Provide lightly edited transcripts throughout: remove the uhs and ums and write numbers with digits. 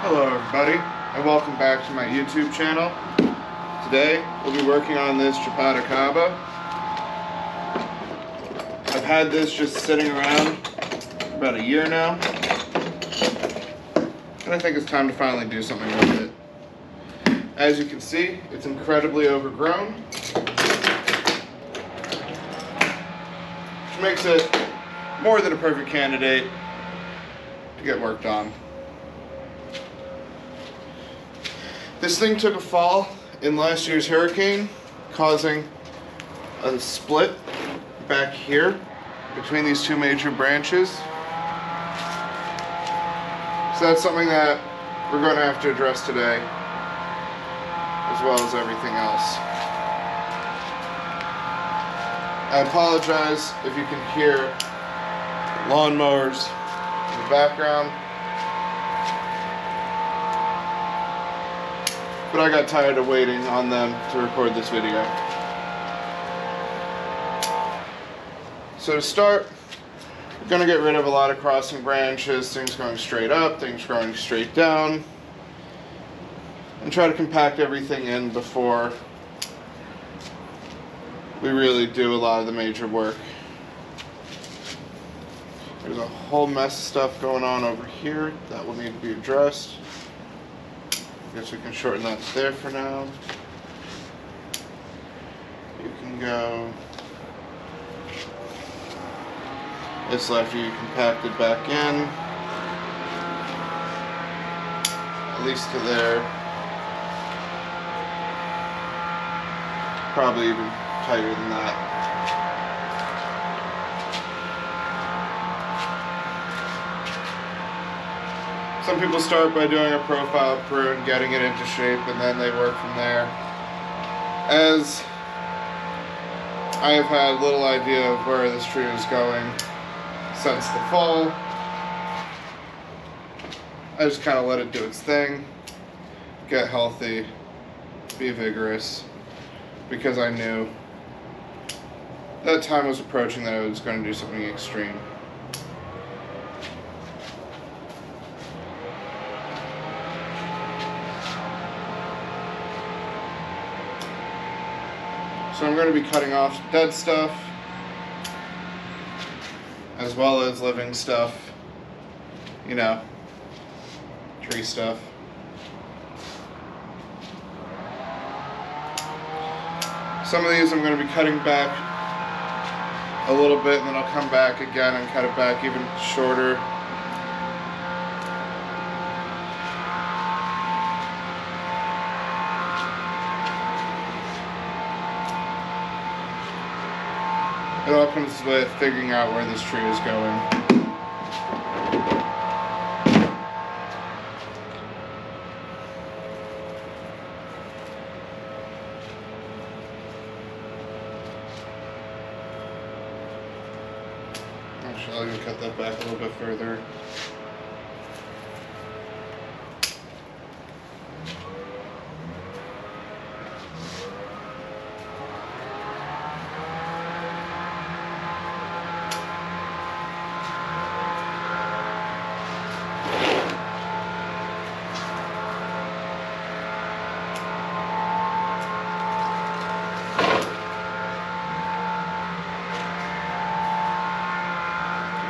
Hello everybody, and welcome back to my YouTube channel. Today, we'll be working on this Jaboticaba. I've had this just sitting around for about a year now, and I think it's time to finally do something with it. As you can see, it's incredibly overgrown, which makes it more than a perfect candidate to get worked on. This thing took a fall in last year's hurricane, causing a split back here between these two major branches. So that's something that we're going to have to address today, as well as everything else. I apologize if you can hear lawnmowers in the background, but I got tired of waiting on them to record this video. So to start, we're going to get rid of a lot of crossing branches, things going straight up, things going straight down, and try to compact everything in before we really do a lot of the major work. There's a whole mess of stuff going on over here that will need to be addressed. I guess we can shorten that there for now. You can go this after you compact it back in, at least to there. Probably even tighter than that. Some people start by doing a profile prune, getting it into shape, and then they work from there. As I have had little idea of where this tree is going since the fall, I just kind of let it do its thing, get healthy, be vigorous, because I knew that time was approaching that I was going to do something extreme. So I'm going to be cutting off dead stuff, as well as living stuff, you know, tree stuff. Some of these I'm going to be cutting back a little bit, and then I'll come back again and cut it back even shorter. It all comes with figuring out where this tree is going. Actually, I'll go cut that back a little bit further.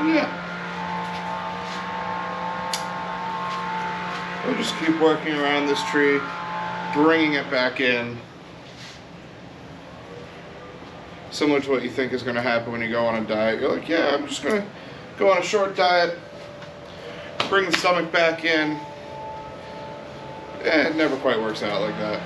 Yeah. We'll just keep working around this tree, bringing it back in. Similar to what you think is going to happen when you go on a diet. You're like, yeah, I'm just going to go on a short diet, bring the stomach back in. It never quite works out like that.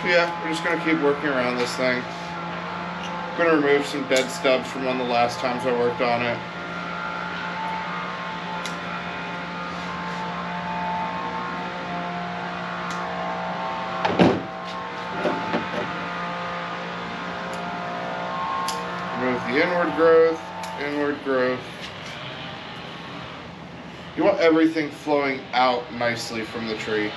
Yeah, we're just going to keep working around this thing. I'm going to remove some dead stubs from one of the last times I worked on it. The inward growth, inward growth. You want everything flowing out nicely from the tree.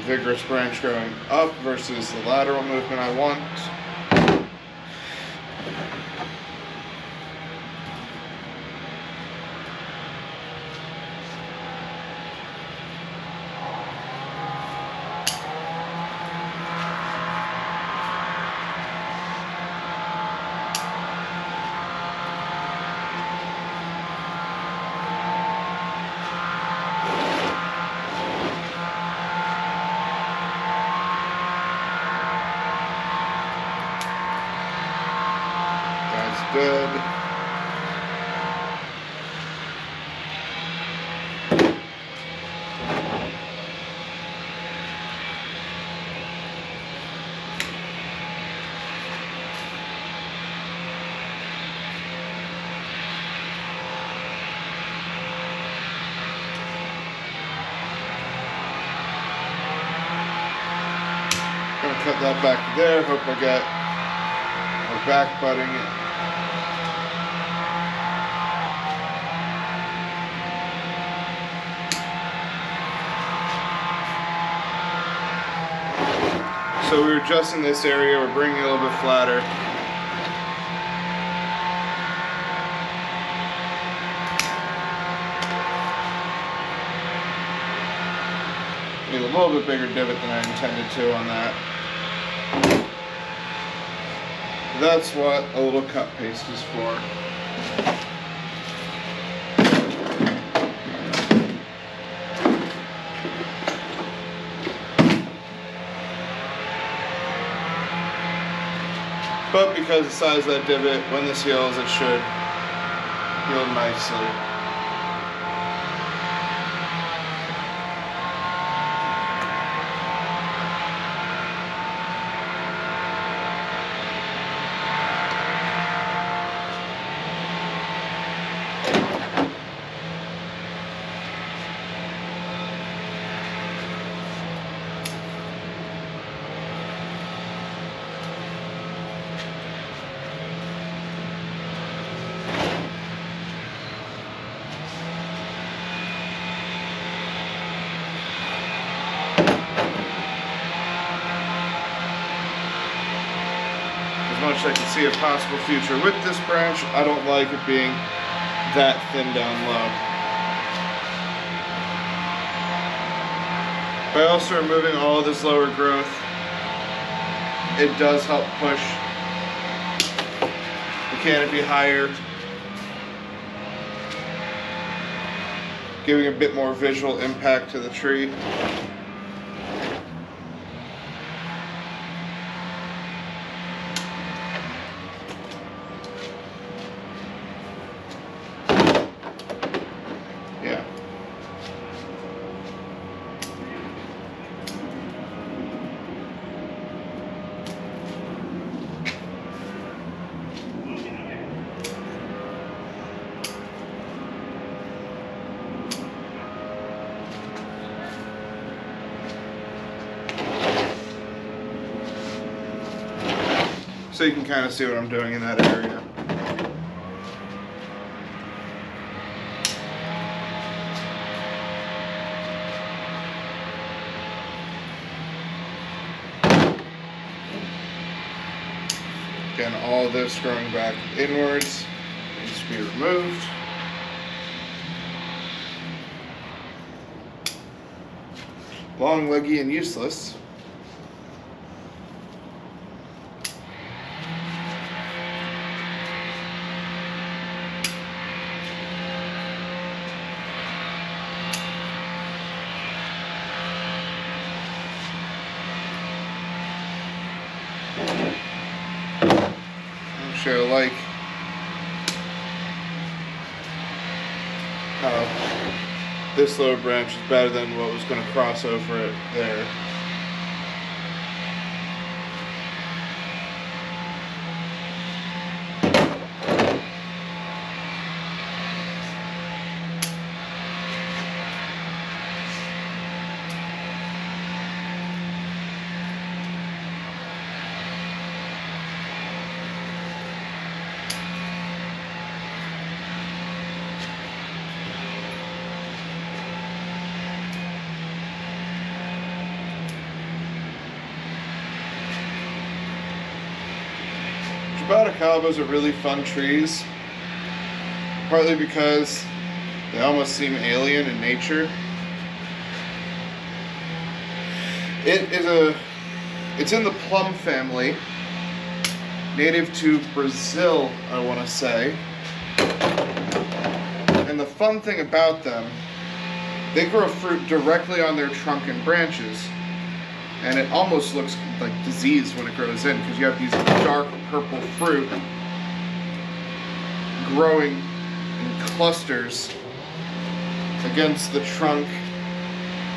Vigorous branch growing up versus the lateral movement I want. Good. Gonna cut that back to there. Hope I get our back butting it. So we're adjusting this area, we're bringing it a little bit flatter. Made a little bit bigger divot than I intended to on that. That's what a little cut paste is for. But because of the size of that divot, when this heals, it should heal nicely. Much I can see a possible future with this branch, I don't like it being that thin down low. By also removing all of this lower growth, it does help push the canopy higher, giving a bit more visual impact to the tree. So you can kind of see what I'm doing in that area. Again, all this growing back inwards needs to be removed. Long, leggy, and useless. I like how this lower branch is better than what was going to cross over it there. Jaboticabas are really fun trees, partly because they almost seem alien in nature. It's in the plum family, native to Brazil, I want to say. And the fun thing about them, they grow fruit directly on their trunk and branches. And it almost looks like disease when it grows in, because you have these dark purple fruit growing in clusters against the trunk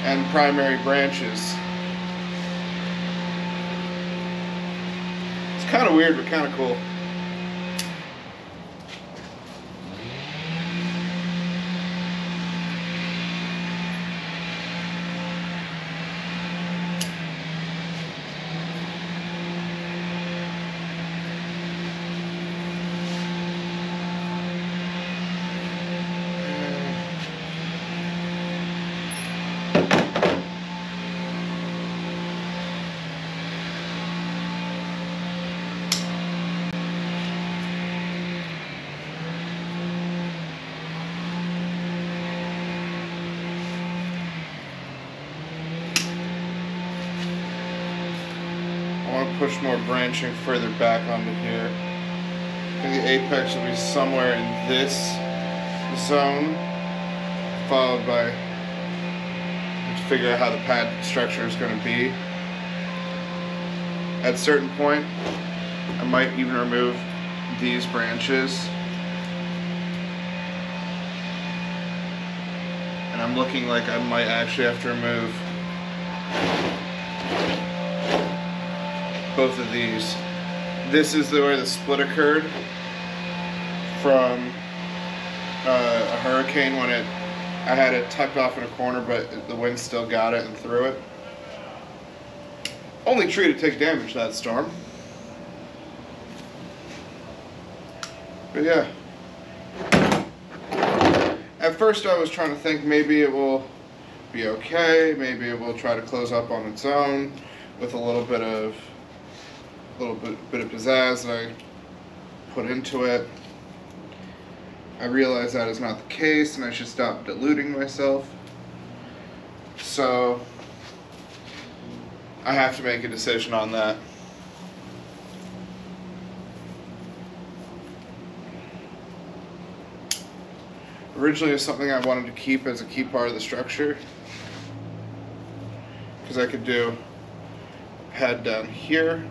and primary branches. It's kind of weird, but kind of cool. I want to push more branching further back onto here. I think the apex will be somewhere in this zone, followed by, let's figure out how the pad structure is going to be. At a certain point, I might even remove these branches. And I'm looking like I might actually have to remove both of these. This is where the split occurred from a hurricane when I had it tucked off in a corner, but the wind still got it and threw it. Only tree to take damage that storm. But yeah. At first I was trying to think maybe it will be okay, maybe it will try to close up on its own with a little bit of pizzazz that I put into it. I realize that is not the case and I should stop deluding myself. So I have to make a decision on that. Originally it was something I wanted to keep as a key part of the structure, because I could do a pad down here,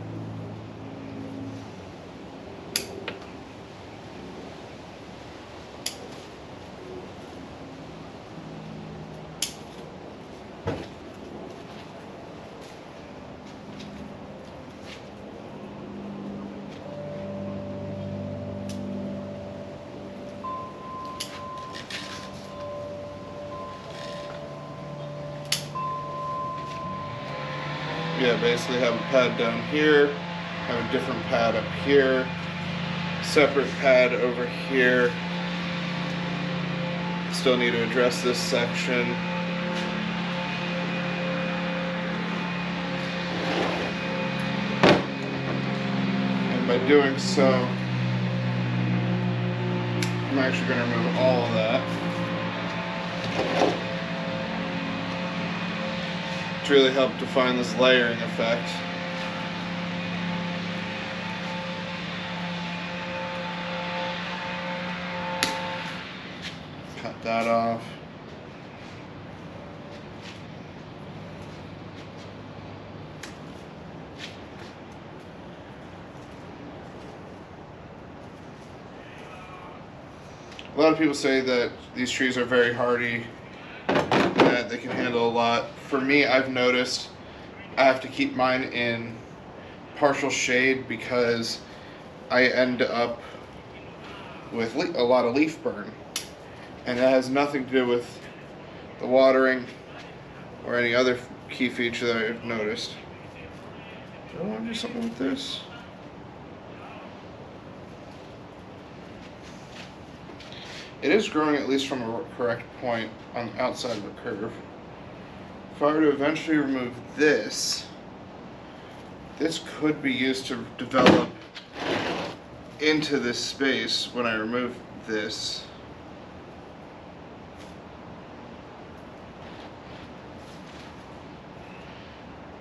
basically have a pad down here, have a different pad up here, separate pad over here. Still need to address this section. And by doing so, I'm actually going to remove all of that. To really help define this layering effect. Cut that off. A lot of people say that these trees are very hardy, that they can handle a lot. For me, I've noticed I have to keep mine in partial shade because I end up with a lot of leaf burn. And that has nothing to do with the watering or any other key feature that I've noticed. Do I want to do something with this? It is growing at least from a correct point on the outside of the curve. If I were to eventually remove this, this could be used to develop into this space when I remove this.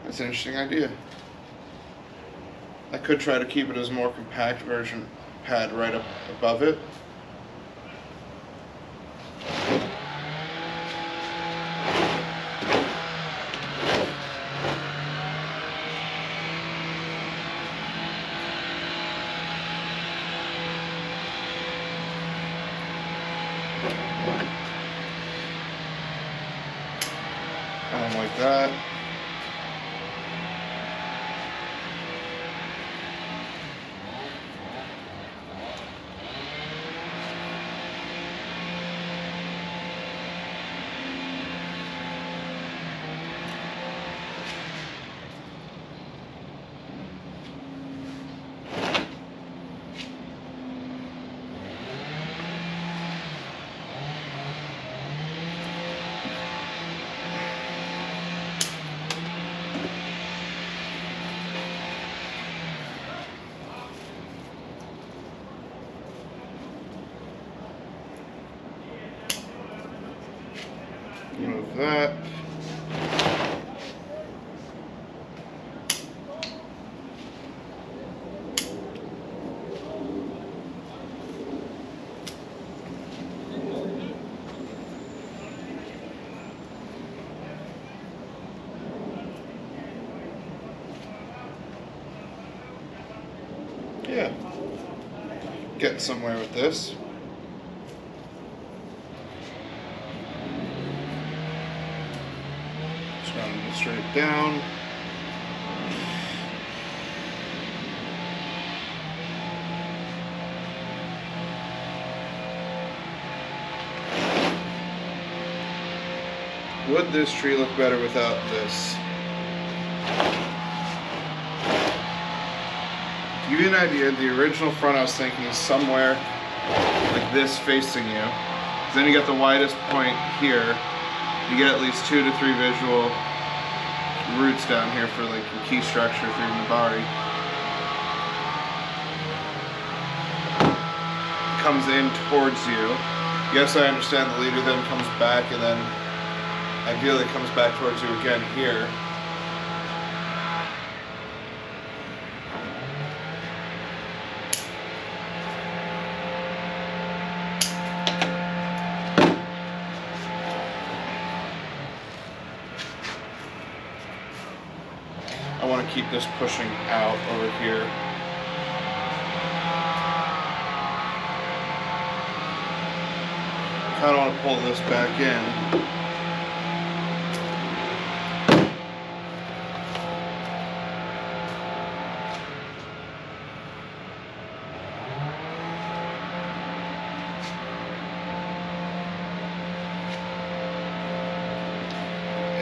That's an interesting idea. I could try to keep it as a more compact version pad right up above it. I don't like that. Remove that. Yeah, getting somewhere with this. Just running it straight down. Would this tree look better without this? To give you an idea, the original front I was thinking is somewhere like this facing you. Then you get the widest point here. You get at least 2 to 3 visual roots down here for like your key structure through the body. Comes in towards you. Yes, I understand the leader then comes back and then ideally comes back towards you again here. I want to keep this pushing out over here. I kind of want to pull this back in.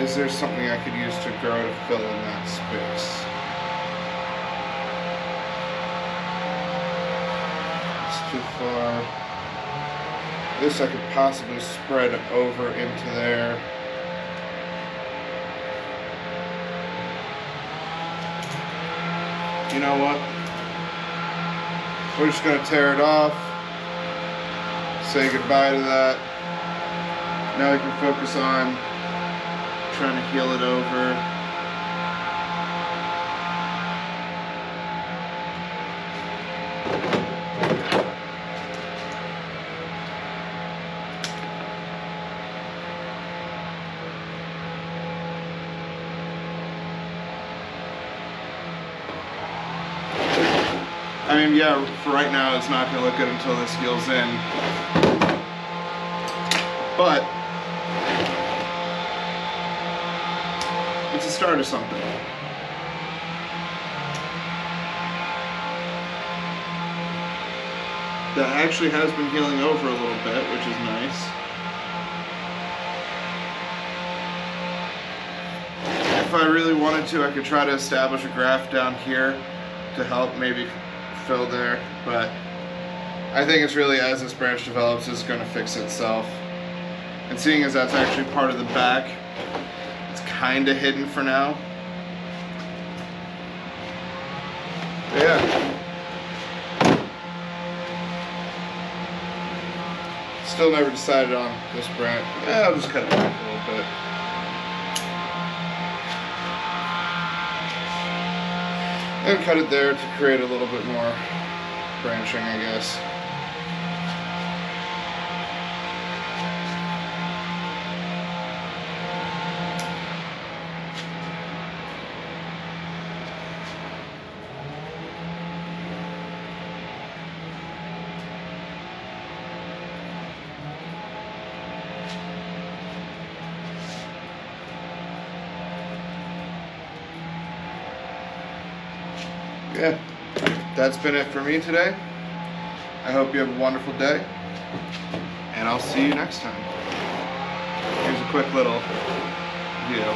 Is there something I could use to grow to fill in that space? It's too far. This I could possibly spread over into there. You know what? We're just going to tear it off. Say goodbye to that. Now we can focus on trying to heal it over. I mean, yeah, for right now it's not going to look good until this heals in. But it's a start of something. That actually has been healing over a little bit, which is nice. If I really wanted to, I could try to establish a graft down here to help maybe fill there, but I think it's really as this branch develops, it's going to fix itself. And seeing as that's actually part of the back, it's kind of hidden for now. But yeah. Still never decided on this branch. Yeah, I'll just cut it back a little bit. And cut it there to create a little bit more branching, I guess. Yeah, that's been it for me today. I hope you have a wonderful day, and I'll see you next time. Here's a quick little video.